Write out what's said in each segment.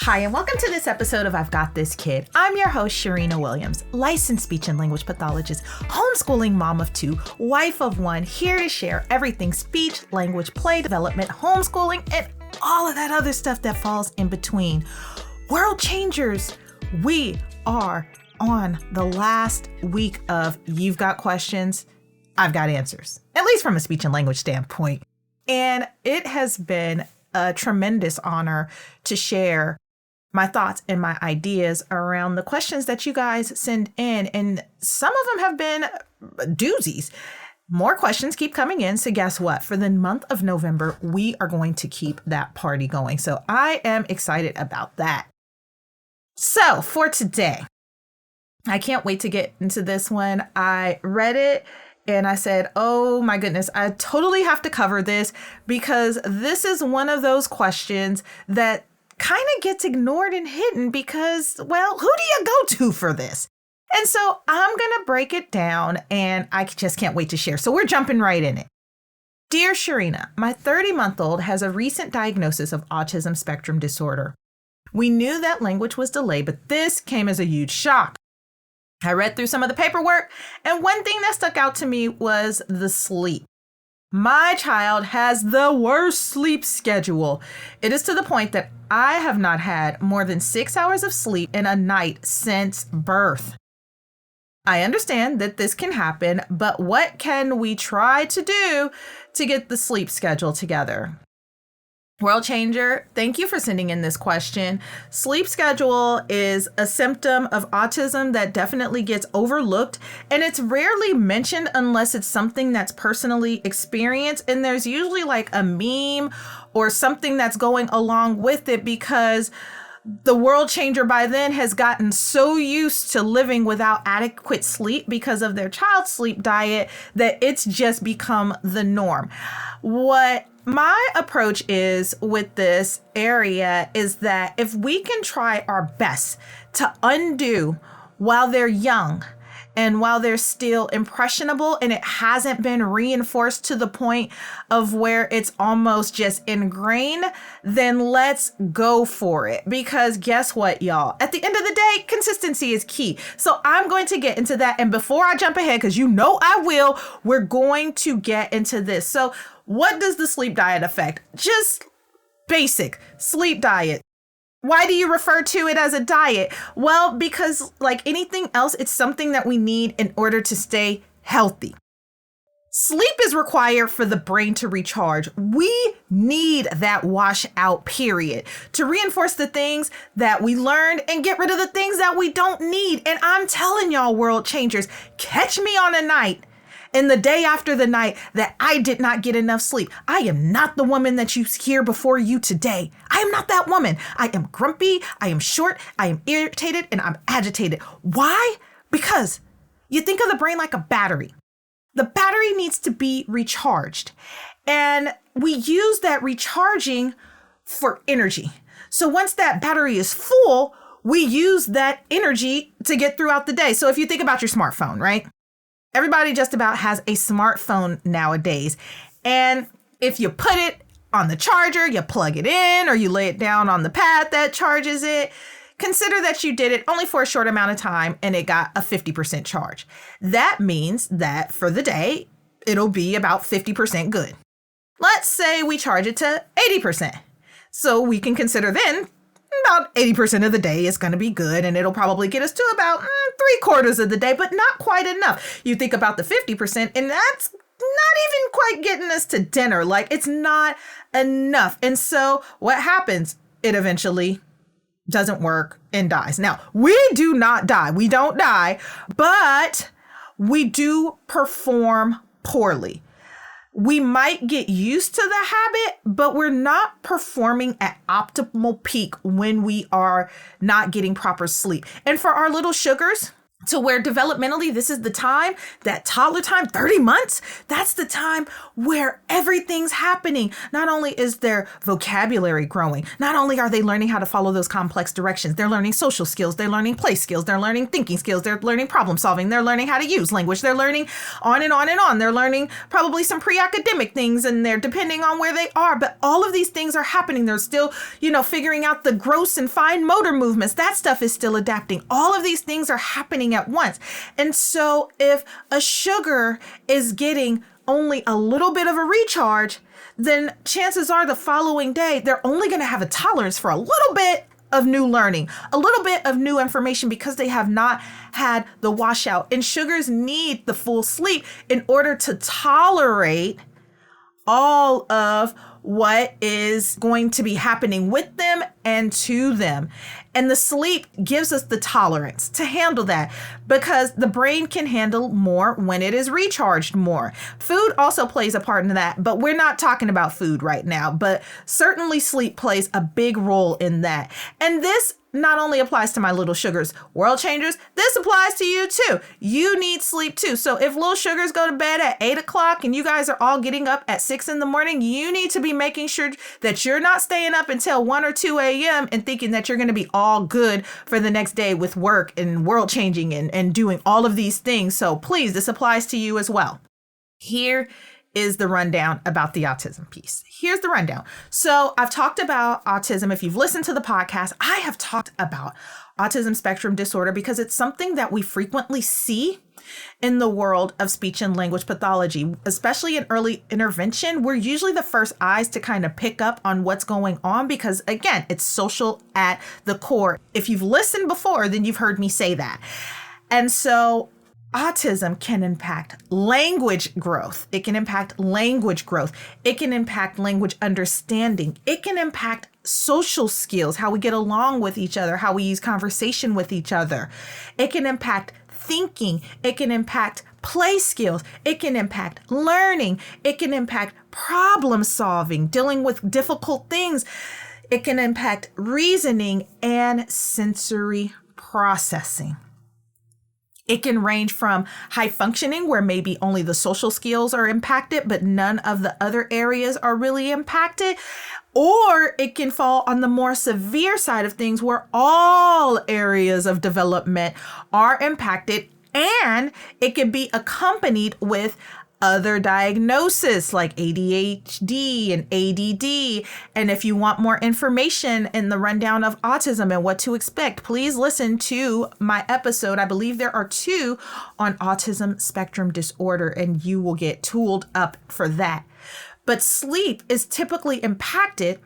Hi, and welcome to this episode of I've Got This Kid. I'm your host, Cherina Williams, licensed speech and language pathologist, homeschooling mom of two, wife of one, here to share everything speech, language, play development, homeschooling, and all of that other stuff that falls in between. World changers, we are on the last week of You've Got Questions, I've Got Answers, at least from a speech and language standpoint. And it has been a tremendous honor to share my thoughts and my ideas around the questions that you guys send in. And some of them have been doozies. More questions keep coming in. So guess what? For the month of November, we are going to keep that party going. So I am excited about that. So for today, I can't wait to get into this one. I read it and I said, oh my goodness, I totally have to cover this because this is one of those questions that kind of gets ignored and hidden because, well, who do you go to for this? And so I'm going to break it down and I just can't wait to share. So we're jumping right in it. Dear Cherina, my 30-month-old has a recent diagnosis of autism spectrum disorder. We knew that language was delayed, but this came as a huge shock. I read through some of the paperwork, and one thing that stuck out to me was the sleep. My child has the worst sleep schedule. It is to the point that I have not had more than 6 hours of sleep in a night since birth. I understand that this can happen, but what can we try to do to get the sleep schedule together? World Changer, thank you for sending in this question. Sleep schedule is a symptom of autism that definitely gets overlooked, and it's rarely mentioned unless it's something that's personally experienced. And there's usually like a meme or something that's going along with it because the world changer by then has gotten so used to living without adequate sleep because of their child's sleep diet that it's just become the norm. What my approach is with this area is that if we can try our best to undo while they're young and while they're still impressionable and it hasn't been reinforced to the point of where it's almost just ingrained, then let's go for it. Because guess what, y'all? At the end of the day, consistency is key. So I'm going to get into that. And before I jump ahead, because you know I will, we're going to get into this. So what does the sleep diet affect? Just basic sleep diet. Why do you refer to it as a diet? Well, because like anything else, it's something that we need in order to stay healthy. Sleep is required for the brain to recharge. We need that wash out period to reinforce the things that we learned and get rid of the things that we don't need. And I'm telling y'all, world changers, catch me on a night and the day after the night that I did not get enough sleep. I am not the woman that you hear before you today. I am not that woman. I am grumpy, I am short, I am irritated, and I'm agitated. Why? Because you think of the brain like a battery. The battery needs to be recharged. And we use that recharging for energy. So once that battery is full, we use that energy to get throughout the day. So if you think about your smartphone, right? Everybody just about has a smartphone nowadays. And if you put it on the charger, you plug it in, or you lay it down on the pad that charges it, consider that you did it only for a short amount of time and it got a 50% charge. That means that for the day, it'll be about 50% good. Let's say we charge it to 80%. So we can consider then about 80% of the day is going to be good, and it'll probably get us to about 3/4 of the day, but not quite enough. You think about the 50%, and that's not even quite getting us to dinner. Like, it's not enough. And so what happens? It eventually doesn't work and dies. Now, we do not die. We don't die, but we do perform poorly. We might get used to the habit, but we're not performing at optimal peak when we are not getting proper sleep. And for our little sugars, to where developmentally, this is the time, that toddler time, 30 months, that's the time where everything's happening. Not only is their vocabulary growing, not only are they learning how to follow those complex directions, they're learning social skills, they're learning play skills, they're learning thinking skills, they're learning problem solving, they're learning how to use language, they're learning on and on and on. They're learning probably some pre-academic things in there, depending on where they are. But all of these things are happening. They're still, figuring out the gross and fine motor movements. That stuff is still adapting. All of these things are happening at once. And so if a sugar is getting only a little bit of a recharge, then chances are the following day, they're only going to have a tolerance for a little bit of new learning, a little bit of new information, because they have not had the washout. And sugars need the full sleep in order to tolerate all of what is going to be happening with them and to them. And the sleep gives us the tolerance to handle that, because the brain can handle more when it is recharged more. Food also plays a part in that, but we're not talking about food right now. But certainly sleep plays a big role in that. And this not only applies to my little sugars, world changers, this applies to you too. You need sleep too. So if little sugars go to bed at 8 o'clock and you guys are all getting up at 6 in the morning, you need to be making sure that you're not staying up until 1 or 2 a.m. and thinking that you're going to be all good for the next day with work and world changing and doing all of these things. So please, this applies to you as well. Here is the rundown about the autism piece. Here's the rundown. So I've talked about autism. If you've listened to the podcast, I have talked about autism spectrum disorder because it's something that we frequently see in the world of speech and language pathology, especially in early intervention. We're usually the first eyes to kind of pick up on what's going on because, again, it's social at the core. If you've listened before, then you've heard me say that. And so autism can impact language growth. It can impact language growth. It can impact language understanding. It can impact social skills, how we get along with each other, how we use conversation with each other. It can impact thinking. It can impact play skills. It can impact learning. It can impact problem solving, dealing with difficult things. It can impact reasoning and sensory processing. It can range from high functioning, where maybe only the social skills are impacted, but none of the other areas are really impacted. Or it can fall on the more severe side of things, where all areas of development are impacted, and it can be accompanied with other diagnoses like ADHD and ADD. And if you want more information in the rundown of autism and what to expect, please listen to my episode. I believe there are 2 on autism spectrum disorder, and you will get tooled up for that. But sleep is typically impacted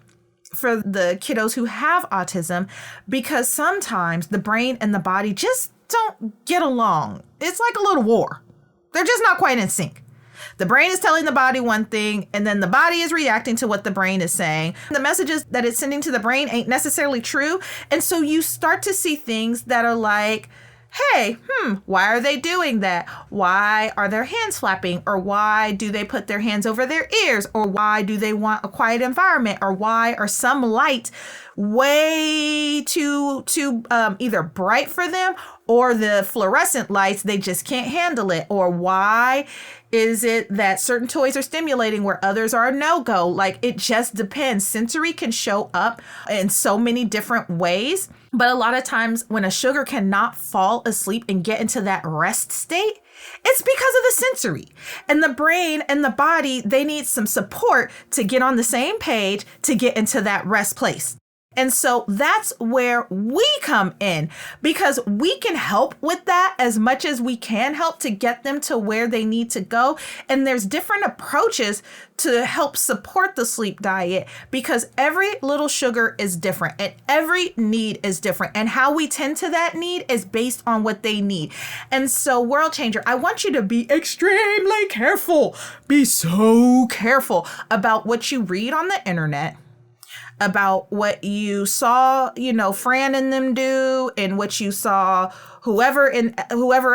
for the kiddos who have autism because sometimes the brain and the body just don't get along. It's like a little war. They're just not quite in sync. The brain is telling the body one thing, and then the body is reacting to what the brain is saying. The messages that it's sending to the brain ain't necessarily true. And so you start to see things that are like, hey, why are they doing that? Why are their hands flapping? Or why do they put their hands over their ears? Or why do they want a quiet environment? Or why are some lights way too either bright for them, or the fluorescent lights, they just can't handle it? Or why is it that certain toys are stimulating where others are a no-go? Like, it just depends. Sensory can show up in so many different ways. But a lot of times when a sugar cannot fall asleep and get into that rest state, it's because of the sensory. And the brain and the body, they need some support to get on the same page to get into that rest place. And so that's where we come in, because we can help with that as much as we can help to get them to where they need to go. And there's different approaches to help support the sleep diet, because every little sugar is different and every need is different. And how we tend to that need is based on what they need. And so, world changer, I want you to be extremely careful. Be so careful about what you read on the internet, about what you saw, Fran and them do, and what you saw whoever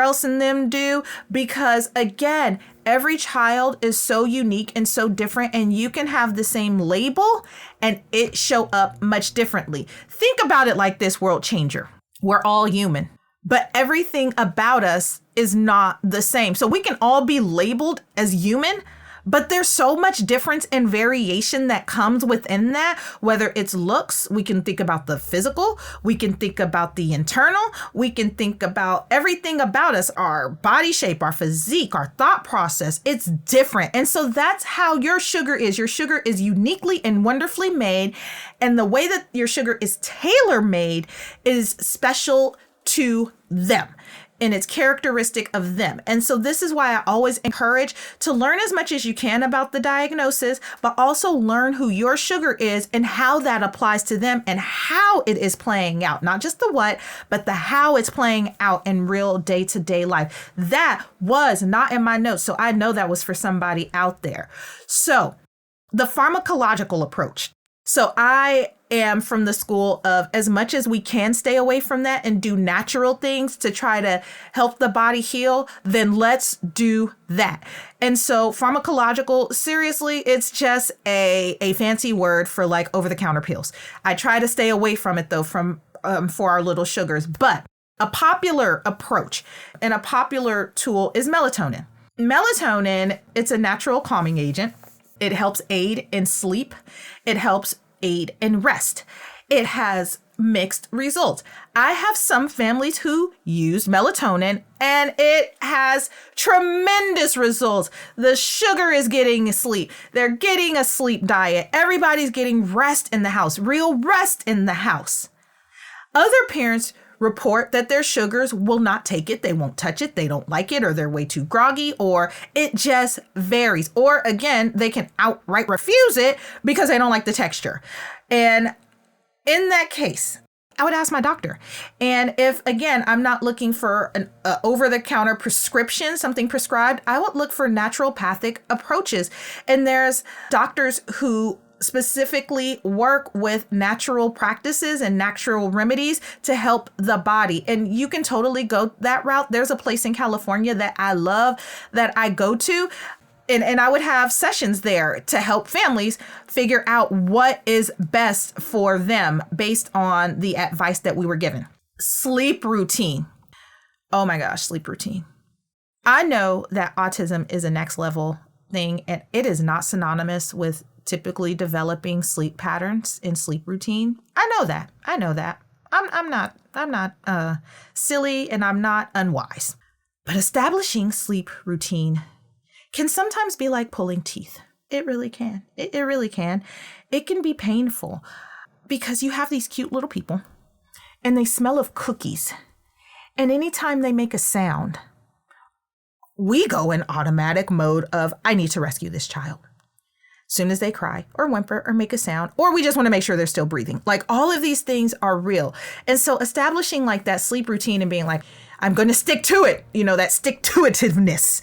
else in them do, because again, every child is so unique and so different, and you can have the same label and it show up much differently. Think about it like this, world changer. We're all human. but everything about us is not the same. So we can all be labeled as human, but there's so much difference and variation that comes within that, whether it's looks, we can think about the physical, we can think about the internal, we can think about everything about us, our body shape, our physique, our thought process. It's different. And so that's how your sugar is. Your sugar is uniquely and wonderfully made. And the way that your sugar is tailor-made is special to them. And it's characteristic of them. And so this is why I always encourage to learn as much as you can about the diagnosis, but also learn who your sugar is and how that applies to them and how it is playing out. Not just the what, but the how it's playing out in real day-to-day life. That was not in my notes, so I know that was for somebody out there. So the pharmacological approach. So I am from the school of as much as we can stay away from that and do natural things to try to help the body heal, then let's do that. And so pharmacological, seriously, it's just a fancy word for like over-the-counter pills. I try to stay away from it though, for our little sugars. But a popular approach and a popular tool is melatonin. Melatonin, it's a natural calming agent. It helps aid in sleep. It helps aid in rest. It has mixed results. I have some families who use melatonin and it has tremendous results. The sugar is getting sleep. They're getting a sleep diet. Everybody's getting rest in the house, real rest in the house. Other parents report that their sugars will not take it. They won't touch it. They don't like it, or they're way too groggy, or it just varies. Or again, they can outright refuse it because they don't like the texture. And in that case, I would ask my doctor. And if, again, I'm not looking for an over-the-counter prescription, something prescribed, I would look for naturopathic approaches. And there's doctors who specifically work with natural practices and natural remedies to help the body. And you can totally go that route. There's a place in California that I love that I go to. And I would have sessions there to help families figure out what is best for them based on the advice that we were given. Sleep routine. Oh my gosh, sleep routine. I know that autism is a next level thing, and it is not synonymous with typically developing sleep patterns and sleep routine. I know that. I'm not silly, and I'm not unwise. But establishing sleep routine can sometimes be like pulling teeth. It really can. It really can. It can be painful because you have these cute little people and they smell of cookies. And anytime they make a sound, we go in automatic mode of, I need to rescue this child. Soon as they cry or whimper or make a sound, or we just want to make sure they're still breathing. Like, all of these things are real. And so establishing like that sleep routine and being like, I'm going to stick to it, that stick-to-itiveness.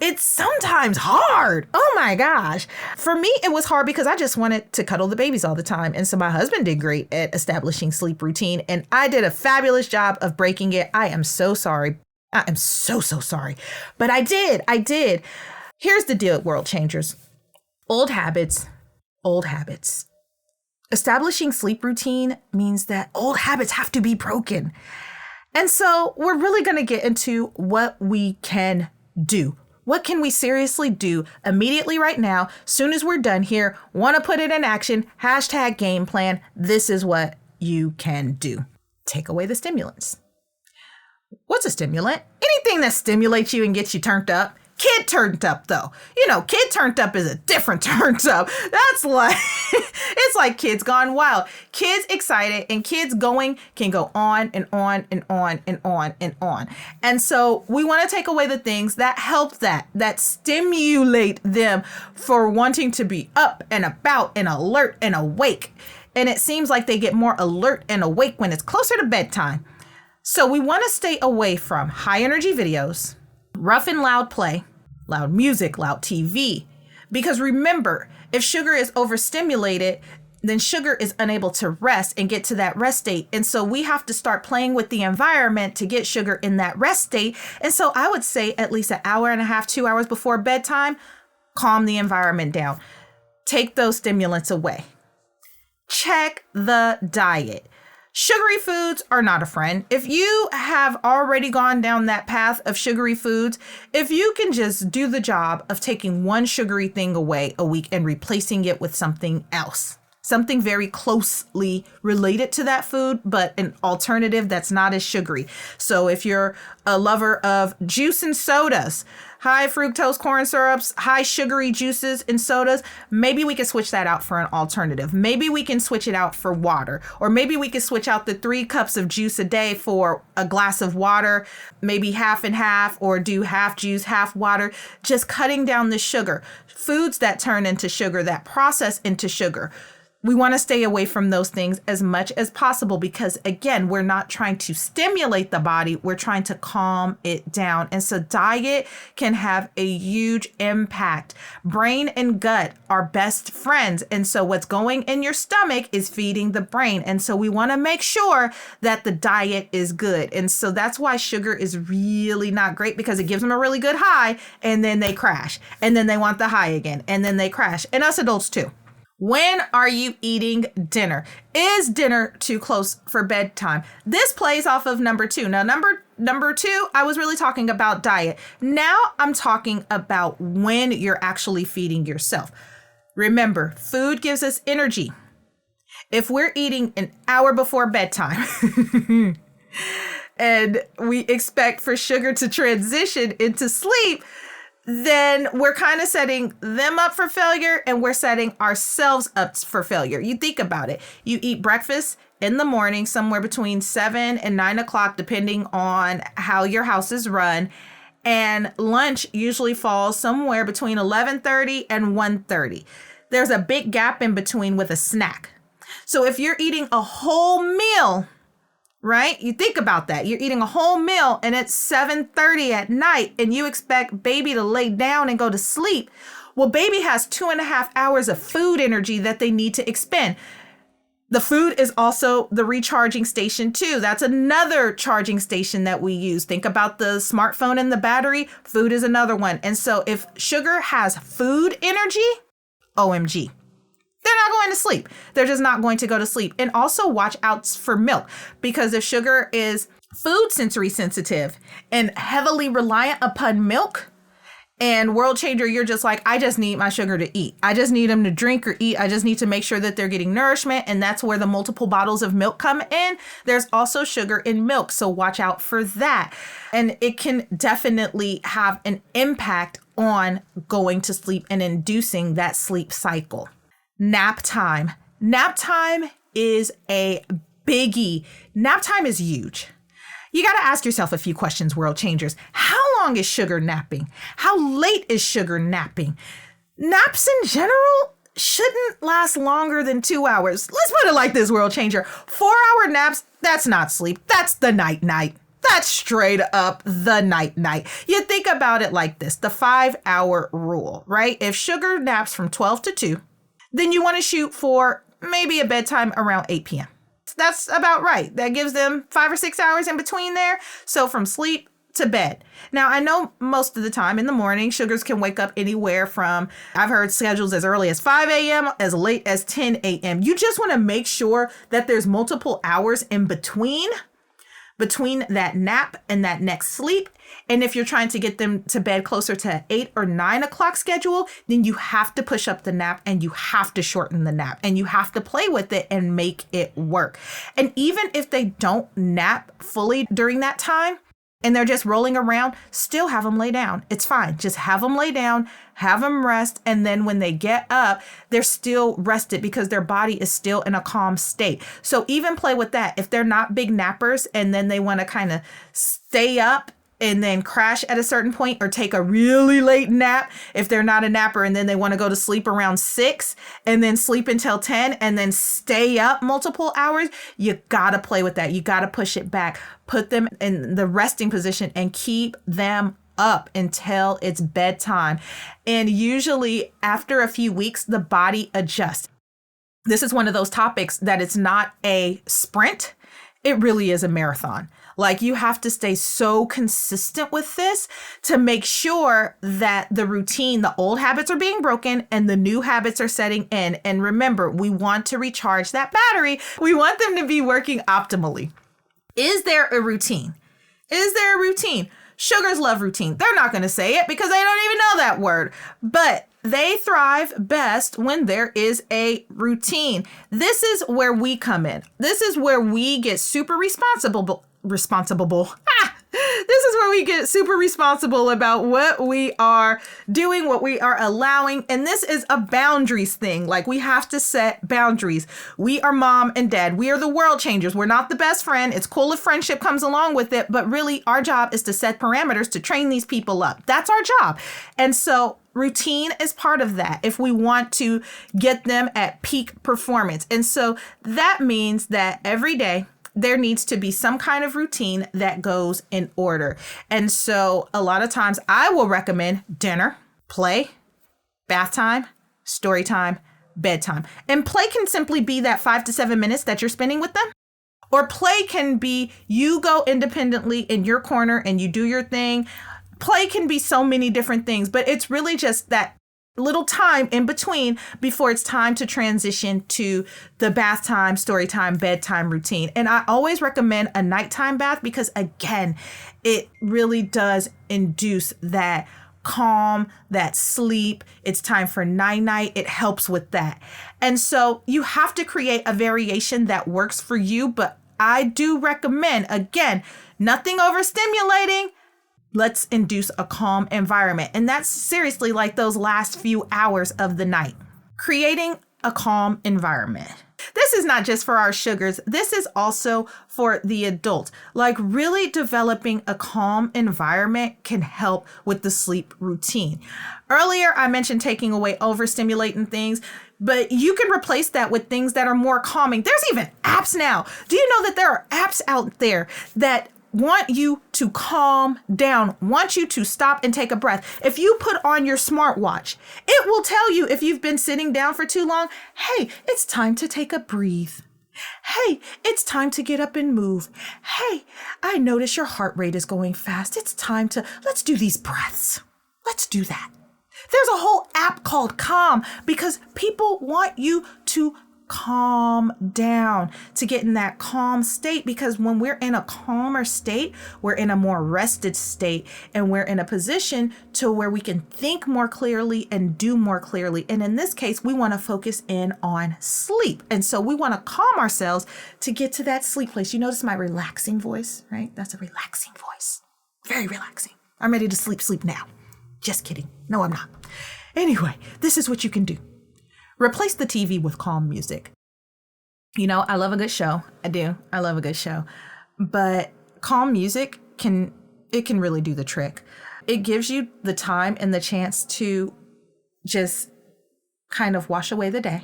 It's sometimes hard. Oh my gosh. For me, it was hard because I just wanted to cuddle the babies all the time. And so my husband did great at establishing sleep routine, and I did a fabulous job of breaking it. I am so sorry. I am so sorry. But I did. Here's the deal, world changers. Old habits. Establishing sleep routine means that old habits have to be broken. And so we're really going to get into what we can do. What can we seriously do immediately right now? Soon as we're done here, want to put it in action, #game plan. This is what you can do. Take away the stimulants. What's a stimulant? Anything that stimulates you and gets you turned up. Kid turned up, though. Kid turned up is a different turned up. That's like, it's like kids gone wild. Kids excited and kids going can go on and on and on and on and on. And so we want to take away the things that help that stimulate them for wanting to be up and about and alert and awake. And it seems like they get more alert and awake when it's closer to bedtime. So we want to stay away from high energy videos, rough and loud play, loud music, loud TV. Because remember, if sugar is overstimulated, then sugar is unable to rest and get to that rest state. And so we have to start playing with the environment to get sugar in that rest state. And so I would say at least an hour and a half, 2 hours before bedtime, calm the environment down. Take those stimulants away. Check the diet. Sugary foods are not a friend. If you have already gone down that path of sugary foods, if you can just do the job of taking one sugary thing away a week and replacing it with something else, something very closely related to that food, but an alternative that's not as sugary. So if you're a lover of juice and sodas, high fructose corn syrups, high sugary juices and sodas, maybe we can switch that out for an alternative. Maybe we can switch it out for water, or maybe we can switch out the 3 cups of juice a day for a glass of water, maybe half and half, or do half juice, half water, just cutting down the sugar. Foods that turn into sugar, that process into sugar. We want to stay away from those things as much as possible because, again, we're not trying to stimulate the body. We're trying to calm it down. And so diet can have a huge impact. Brain and gut are best friends. And so what's going in your stomach is feeding the brain. And so we want to make sure that the diet is good. And so that's why sugar is really not great, because it gives them a really good high and then they crash. And then they want the high again and then they crash. And us adults too. When are you eating dinner? Is dinner too close for bedtime? This plays off of number 2. Now, number 2, I was really talking about diet. Now I'm talking about when you're actually feeding yourself. Remember, food gives us energy. If we're eating an hour before bedtime and we expect for sugar to transition into sleep, then we're kind of setting them up for failure and we're setting ourselves up for failure. You think about it. You eat breakfast in the morning, somewhere between 7 and 9 o'clock, depending on how your house is run. And lunch usually falls somewhere between 11:30 and 1:30. There's a big gap in between with a snack. So if you're eating a whole meal, right? You think about that. You're eating a whole meal and it's 7:30 at night and you expect baby to lay down and go to sleep. Well, baby has 2.5 hours of food energy that they need to expend. The food is also the recharging station too. That's another charging station that we use. Think about the smartphone and the battery. Food is another one. And so if sugar has food energy, OMG. They're not going to sleep. They're just not going to go to sleep. And also watch out for milk, because if sugar is food sensory sensitive and heavily reliant upon milk, and World Changer, you're just like, I just need my sugar to eat. I just need them to drink or eat. I just need to make sure that they're getting nourishment. And that's where the multiple bottles of milk come in. There's also sugar in milk. So watch out for that. And it can definitely have an impact on going to sleep and inducing that sleep cycle. Nap time. Nap time is a biggie. Nap time is huge. You got to ask yourself a few questions, World Changers. How long is sugar napping? How late is sugar napping? Naps in general shouldn't last longer than 2 hours. Let's put it like this, World Changer. 4-hour naps, that's not sleep. That's the night-night. That's straight up the night-night. You think about it like this, the 5-hour rule, right? If sugar naps from 12 to 2, then you want to shoot for maybe a bedtime around 8 p.m. That's about right. That gives them 5 or 6 hours in between there. So from sleep to bed. Now, I know most of the time in the morning, sugars can wake up anywhere from, I've heard schedules as early as 5 a.m., as late as 10 a.m. You just want to make sure that there's multiple hours in between that nap and that next sleep. And if you're trying to get them to bed closer to 8 or 9 o'clock schedule, then you have to push up the nap and you have to shorten the nap and you have to play with it and make it work. And even if they don't nap fully during that time and they're just rolling around, still have them lay down. It's fine. Just have them lay down, have them rest. And then when they get up, they're still rested because their body is still in a calm state. So even play with that. If they're not big nappers and then they want to kind of stay up and then crash at a certain point or take a really late nap, if they're not a napper and then they want to go to sleep around 6 and then sleep until 10 and then stay up multiple hours, you got to play with that. You got to push it back, put them in the resting position and keep them up until it's bedtime. And usually after a few weeks, the body adjusts. This is one of those topics that it's not a sprint. It really is a marathon. Like you have to stay so consistent with this to make sure that the routine, the old habits are being broken and the new habits are setting in. And remember, we want to recharge that battery. We want them to be working optimally. Is there a routine? Is there a routine? Sugars love routine. They're not going to say it because they don't even know that word, but they thrive best when there is a routine. This is where we come in. This is where we get super responsible. This is where we get super responsible about what we are doing, what we are allowing. And this is a boundaries thing. Like we have to set boundaries. We are mom and dad. We are the world changers. We're not the best friend. It's cool if friendship comes along with it. But really, our job is to set parameters to train these people up. That's our job. And so routine is part of that if we want to get them at peak performance. And so that means that every day, there needs to be some kind of routine that goes in order. And so a lot of times I will recommend dinner, play, bath time, story time, bedtime. And play can simply be that 5 to 7 minutes that you're spending with them. Or play can be you go independently in your corner and you do your thing. Play can be so many different things, but it's really just that little time in between before it's time to transition to the bath time, story time, bedtime routine. And I always recommend a nighttime bath because, again, it really does induce that calm, that sleep. It's time for night-night. It helps with that. And so you have to create a variation that works for you. But I do recommend, again, nothing overstimulating. Let's induce a calm environment. And that's seriously like those last few hours of the night. Creating a calm environment. This is not just for our sugars. This is also for the adult. Like really developing a calm environment can help with the sleep routine. Earlier, I mentioned taking away overstimulating things, but you can replace that with things that are more calming. There's even apps now. Do you know that there are apps out there that want you to calm down, want you to stop and take a breath? If you put on your smartwatch, it will tell you if you've been sitting down for too long, hey, it's time to take a breathe. Hey, it's time to get up and move. Hey, I notice your heart rate is going fast. It's time to, let's do these breaths. Let's do that. There's a whole app called Calm because people want you to calm down, to get in that calm state, because when we're in a calmer state, we're in a more rested state and we're in a position to where we can think more clearly and do more clearly. And in this case, we want to focus in on sleep. And so we want to calm ourselves to get to that sleep place. You notice my relaxing voice, right? That's a relaxing voice. Very relaxing. I'm ready to sleep now. Just kidding. No, I'm not. Anyway, this is what you can do. Replace the TV with calm music. You know, I love a good show. I do. I love a good show. But calm music can really do the trick. It gives you the time and the chance to just kind of wash away the day.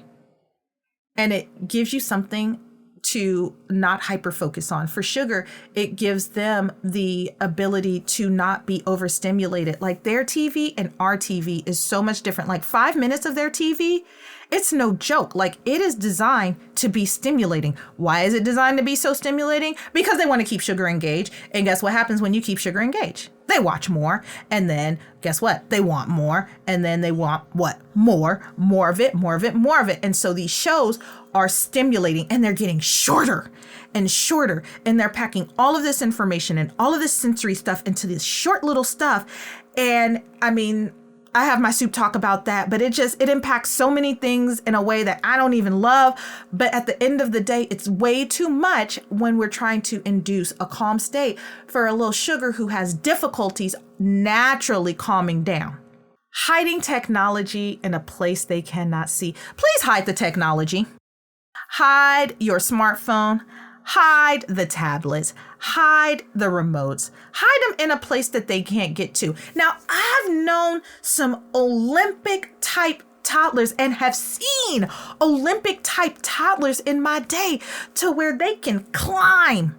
And it gives you something to not hyper focus on. For sugar, it gives them the ability to not be overstimulated. Like their TV and our TV is so much different. Like 5 minutes of their TV, it's no joke. Like it is designed to be stimulating. Why is it designed to be so stimulating? Because they want to keep sugar engaged. And guess what happens when you keep sugar engaged? They watch more. And then guess what? They want more. And then they want what? More of it. And so these shows are stimulating and they're getting shorter and shorter. And they're packing all of this information and all of this sensory stuff into this short little stuff. And I mean, I have my soup talk about that, but it impacts so many things in a way that I don't even love. But at the end of the day, it's way too much when we're trying to induce a calm state for a little sugar who has difficulties naturally calming down. Hiding technology in a place they cannot see. Please hide the technology. Hide your smartphone. Hide the tablets, hide the remotes, hide them in a place that they can't get to. Now, I've known some Olympic type toddlers and have seen Olympic type toddlers in my day to where they can climb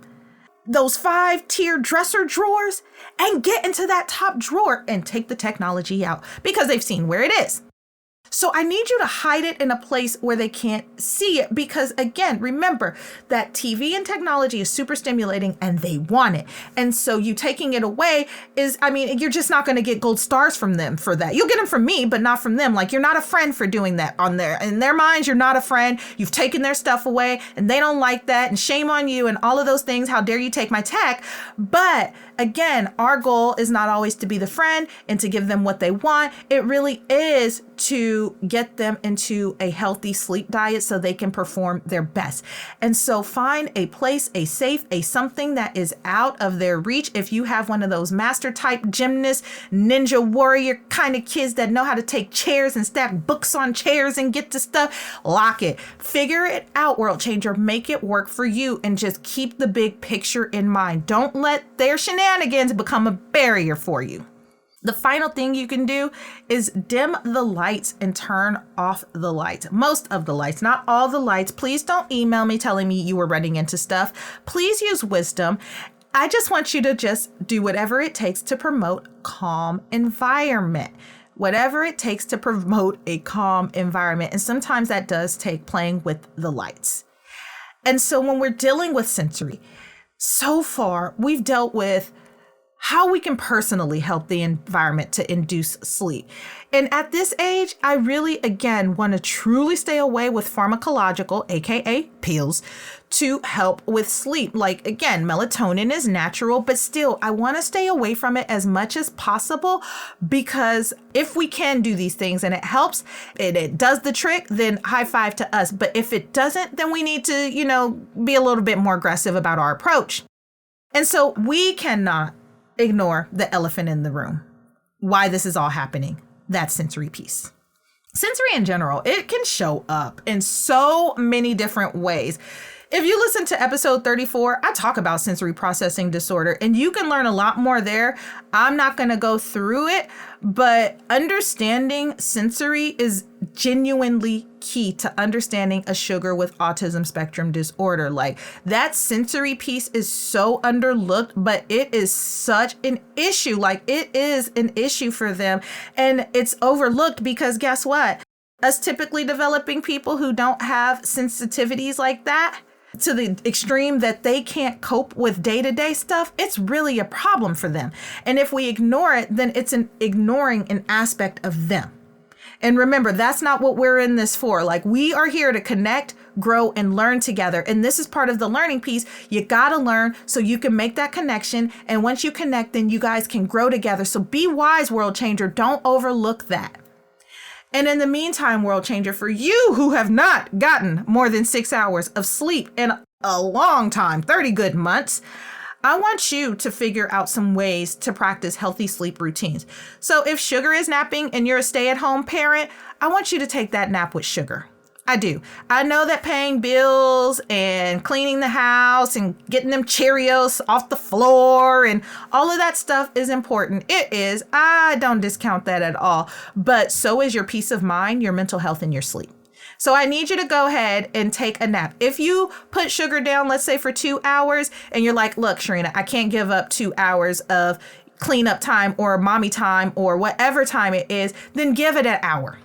those 5-tier dresser drawers and get into that top drawer and take the technology out because they've seen where it is. So I need you to hide it in a place where they can't see it, because again, remember that TV and technology is super stimulating and they want it. And so you taking it away is, you're just not going to get gold stars from them for that. You'll get them from me, but not from them. Like, you're not a friend for doing that in their minds. You're not a friend. You've taken their stuff away and they don't like that, and shame on you and all of those things. How dare you take my tech? But again, our goal is not always to be the friend and to give them what they want. It really is to get them into a healthy sleep diet so they can perform their best. And so find a place, a safe, a something that is out of their reach. If you have one of those master type gymnast, ninja warrior kind of kids that know how to take chairs and stack books on chairs and get to stuff, lock it. Figure it out, world changer. Make it work for you, and just keep the big picture in mind. Don't let their shenanigans become a barrier for you. The final thing you can do is dim the lights and turn off the lights. Most of the lights, not all the lights. Please don't email me telling me you were running into stuff. Please use wisdom. I just want you to just do whatever it takes to promote calm environment. Whatever it takes to promote a calm environment. And sometimes that does take playing with the lights. And so when we're dealing with sensory, so far we've dealt with how we can personally help the environment to induce sleep. And at this age, I really, again, want to truly stay away with pharmacological, aka pills, to help with sleep. Like, again, melatonin is natural, but still, I want to stay away from it as much as possible, because if we can do these things and it helps, it does the trick, then high five to us. But if it doesn't, then we need to, be a little bit more aggressive about our approach. And so we cannot ignore the elephant in the room. Why this is all happening. That sensory piece. Sensory in general, it can show up in so many different ways. If you listen to episode 34, I talk about sensory processing disorder, and you can learn a lot more there. I'm not going to go through it, but understanding sensory is genuinely key to understanding a sugar with autism spectrum disorder. Like, that sensory piece is so underlooked, but it is such an issue. Like, it is an issue for them, and it's overlooked because guess what? Us typically developing people who don't have sensitivities like that, to the extreme that they can't cope with day-to-day stuff, it's really a problem for them. And if we ignore it, then it's ignoring an aspect of them. And remember, that's not what we're in this for. Like, we are here to connect, grow, and learn together. And this is part of the learning piece. You gotta learn so you can make that connection. And once you connect, then you guys can grow together. So be wise, world changer. Don't overlook that. And in the meantime, world changer, for you who have not gotten more than 6 hours of sleep in a long time, 30 good months, I want you to figure out some ways to practice healthy sleep routines. So if Sugar is napping and you're a stay-at-home parent, I want you to take that nap with Sugar. I do. I know that paying bills and cleaning the house and getting them Cheerios off the floor and all of that stuff is important. It is. I don't discount that at all. But so is your peace of mind, your mental health, and your sleep. So I need you to go ahead and take a nap. If you put Sugar down, let's say for 2 hours, and you're like, look, Cherina, I can't give up 2 hours of cleanup time or mommy time or whatever time it is, then give it an hour.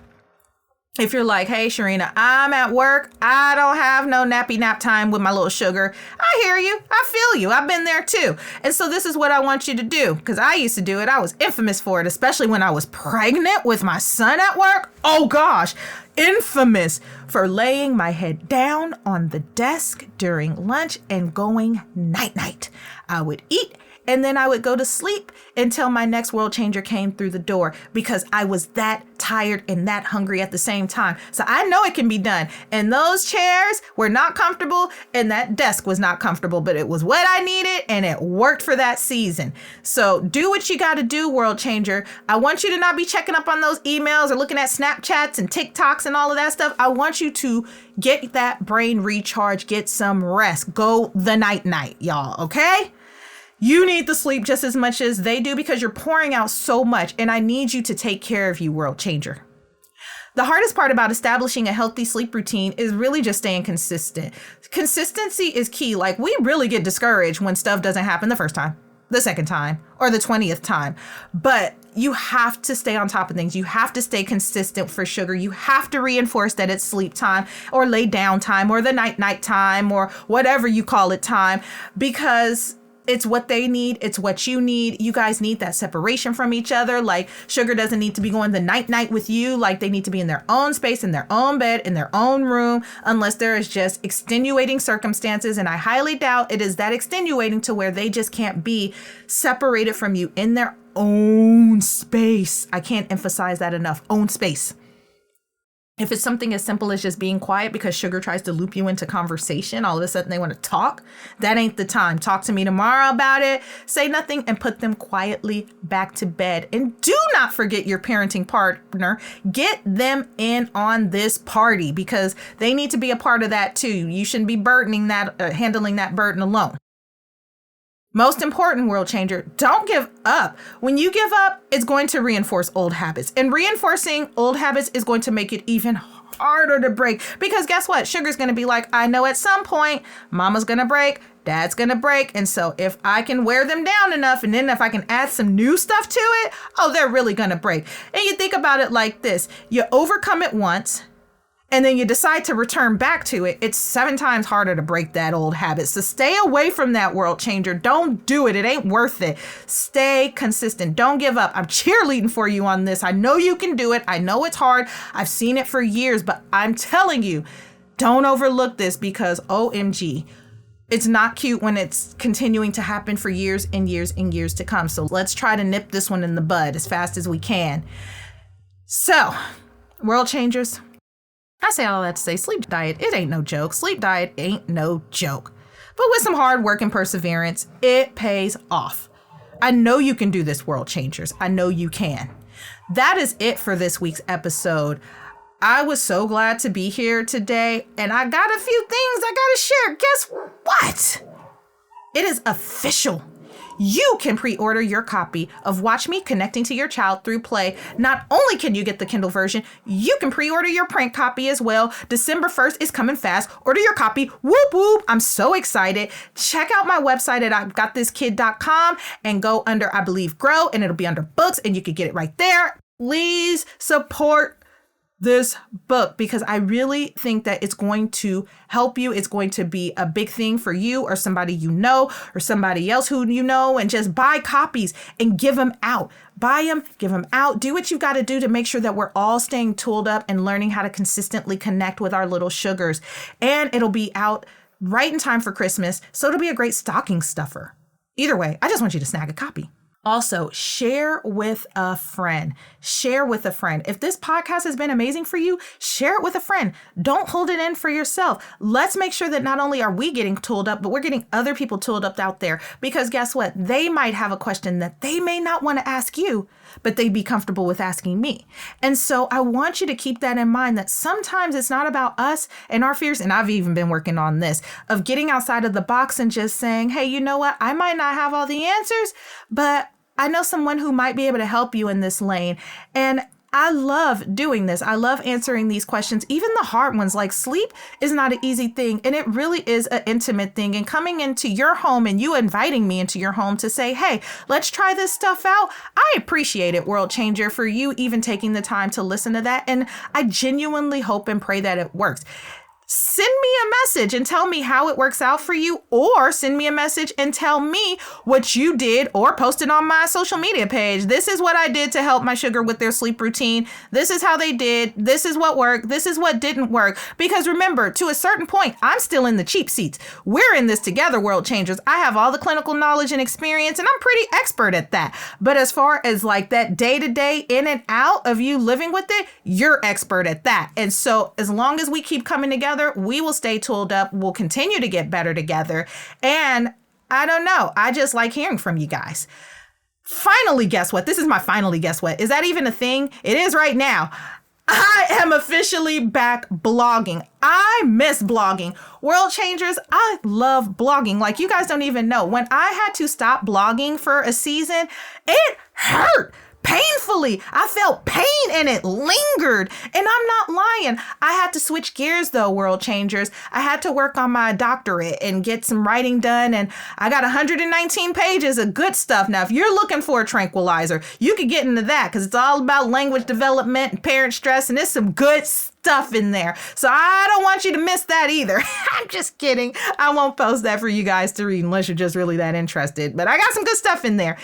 If you're like, hey, Cherina, I'm at work. I don't have no nappy nap time with my little Sugar. I hear you. I feel you. I've been there too. And so this is what I want you to do, because I used to do it. I was infamous for it, especially when I was pregnant with my son at work. Oh, gosh. Infamous for laying my head down on the desk during lunch and going night-night. I would eat, and then I would go to sleep until my next world changer came through the door, because I was that tired and that hungry at the same time. So I know it can be done. And those chairs were not comfortable and that desk was not comfortable, but it was what I needed and it worked for that season. So do what you got to do, world changer. I want you to not be checking up on those emails or looking at Snapchats and TikToks and all of that stuff. I want you to get that brain recharge, get some rest, go the night-night, y'all. Okay? You need the sleep just as much as they do, because you're pouring out so much, and I need you to take care of you, world changer. The hardest part about establishing a healthy sleep routine is really just staying consistent. Consistency is key. Like, we really get discouraged when stuff doesn't happen the first time. the second time or the 20th time. But you have to stay on top of things. You have to stay consistent for sugar. You have to reinforce that it's sleep time or lay down time or the night time or whatever you call it time, because it's what they need. It's what you need. You guys need that separation from each other. Like sugar doesn't need to be going the night with you. Like they need to be in their own space, in their own bed, in their own room, unless there is just extenuating circumstances. And I highly doubt it is that extenuating to where they just can't be separated from you in their own space. I can't emphasize that enough. Own space. If it's something as simple as just being quiet because sugar tries to loop you into conversation, all of a sudden they want to talk, that ain't the time. Talk to me tomorrow about it. Say nothing and put them quietly back to bed. And do not forget your parenting partner. Get them in on this party because they need to be a part of that too. You shouldn't be burdening that, handling that burden alone. Most important, world changer, don't give up. When you give up, it's going to reinforce old habits. And reinforcing old habits is going to make it even harder to break. Because guess what? Sugar's going to be like, I know at some point, mama's going to break, dad's going to break. And so if I can wear them down enough, and then if I can add some new stuff to it, oh, they're really going to break. And you think about it like this. You overcome it once, and then you decide to return back to it, it's 7 times harder to break that old habit. So stay away from that, world changer. Don't do it. It ain't worth it. Stay consistent. Don't give up. I'm cheerleading for you on this. I know you can do it. I know it's hard. I've seen it for years, but I'm telling you, don't overlook this because OMG, it's not cute when it's continuing to happen for years and years and years to come. So let's try to nip this one in the bud as fast as we can. So, world changers, I say all that to say sleep diet, it ain't no joke. Sleep diet ain't no joke. But with some hard work and perseverance, it pays off. I know you can do this, world changers. I know you can. That is it for this week's episode. I was so glad to be here today, and I got a few things I gotta share. Guess what? It is official. You can pre-order your copy of Watch Me Connecting to Your Child Through Play. Not only can you get the Kindle version, you can pre-order your print copy as well. December 1st is coming fast. Order your copy. Whoop, whoop. I'm so excited. Check out my website at I'veGotThisKid.com and go under, I believe, Grow, and it'll be under books, and you can get it right there. Please support this book because I really think that it's going to help you. It's going to be a big thing for you or somebody you know or somebody else who you know, and just buy copies and give them out. Buy them, give them out. Do what you've got to do to make sure that we're all staying tooled up and learning how to consistently connect with our little sugars. And it'll be out right in time for Christmas. So it'll be a great stocking stuffer. Either way, I just want you to snag a copy. Also, share with a friend. Share with a friend. If this podcast has been amazing for you, share it with a friend. Don't hold it in for yourself. Let's make sure that not only are we getting tooled up, but we're getting other people tooled up out there. Because guess what? They might have a question that they may not want to ask you, but they'd be comfortable with asking me. And so I want you to keep that in mind, that sometimes it's not about us and our fears. And I've even been working on this, of getting outside of the box and just saying, hey, you know what? I might not have all the answers, but I know someone who might be able to help you in this lane. And I love doing this. I love answering these questions, even the hard ones. Like sleep is not an easy thing, and it really is an intimate thing. And coming into your home and you inviting me into your home to say, hey, let's try this stuff out. I appreciate it, world changer, for you even taking the time to listen to that. And I genuinely hope and pray that it works. Send me a message and tell me how it works out for you, or send me a message and tell me what you did, or post it on my social media page. This is what I did to help my sugar with their sleep routine. This is how they did. This is what worked. This is what didn't work. Because remember, to a certain point, I'm still in the cheap seats. We're in this together, world changers. I have all the clinical knowledge and experience, and I'm pretty expert at that. But as far as like that day-to-day in and out of you living with it, you're expert at that. And so as long as we keep coming together, we will stay tooled up. We'll continue to get better together. And I don't know. I just like hearing from you guys. Finally, guess what? This is my finally guess what. Is that even a thing? It is right now. I am officially back blogging. I miss blogging. World changers, I love blogging. Like, you guys don't even know. When I had to stop blogging for a season, it hurt. painfully. I felt pain and it lingered. And I'm not lying. I had to switch gears though, world changers. I had to work on my doctorate and get some writing done. And I got 119 pages of good stuff. Now, if you're looking for a tranquilizer, you could get into that because it's all about language development and parent stress. And there's some good stuff in there. So I don't want you to miss that either. I'm just kidding. I won't post that for you guys to read unless you're just really that interested. But I got some good stuff in there.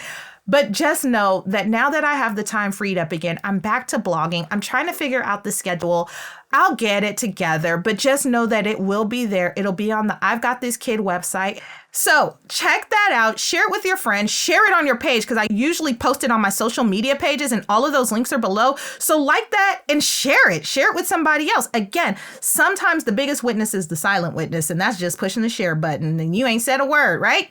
But just know that now that I have the time freed up again, I'm back to blogging. I'm trying to figure out the schedule. I'll get it together, but just know that it will be there. It'll be on the I've Got This Kid website. So check that out. Share it with your friends. Share it on your page because I usually post it on my social media pages and all of those links are below. So like that and share it. Share it with somebody else. Again, sometimes the biggest witness is the silent witness, and that's just pushing the share button and you ain't said a word, right?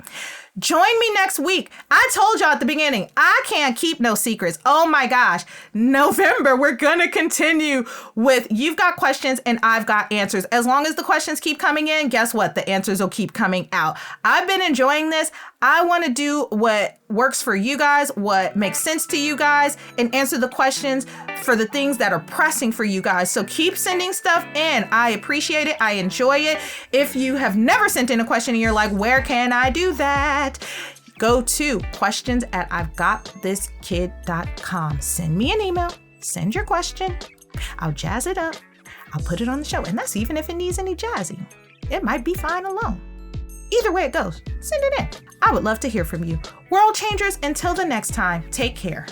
Join me next week. I told y'all at the beginning, I can't keep no secrets. Oh my gosh. November, we're going to continue with You've Got Questions and I've Got Answers. As long as the questions keep coming in, guess what? The answers will keep coming out. I've been enjoying this. I want to do what works for you guys, what makes sense to you guys, and answer the questions for the things that are pressing for you guys. So keep sending stuff in. I appreciate it. I enjoy it. If you have never sent in a question and you're like, where can I do that? Go to questions@I'veGotThisKid.com. Send me an email. Send your question. I'll jazz it up. I'll put it on the show. And that's even if it needs any jazzing. It might be fine alone. Either way it goes, send it in. I would love to hear from you. World changers, until the next time, take care.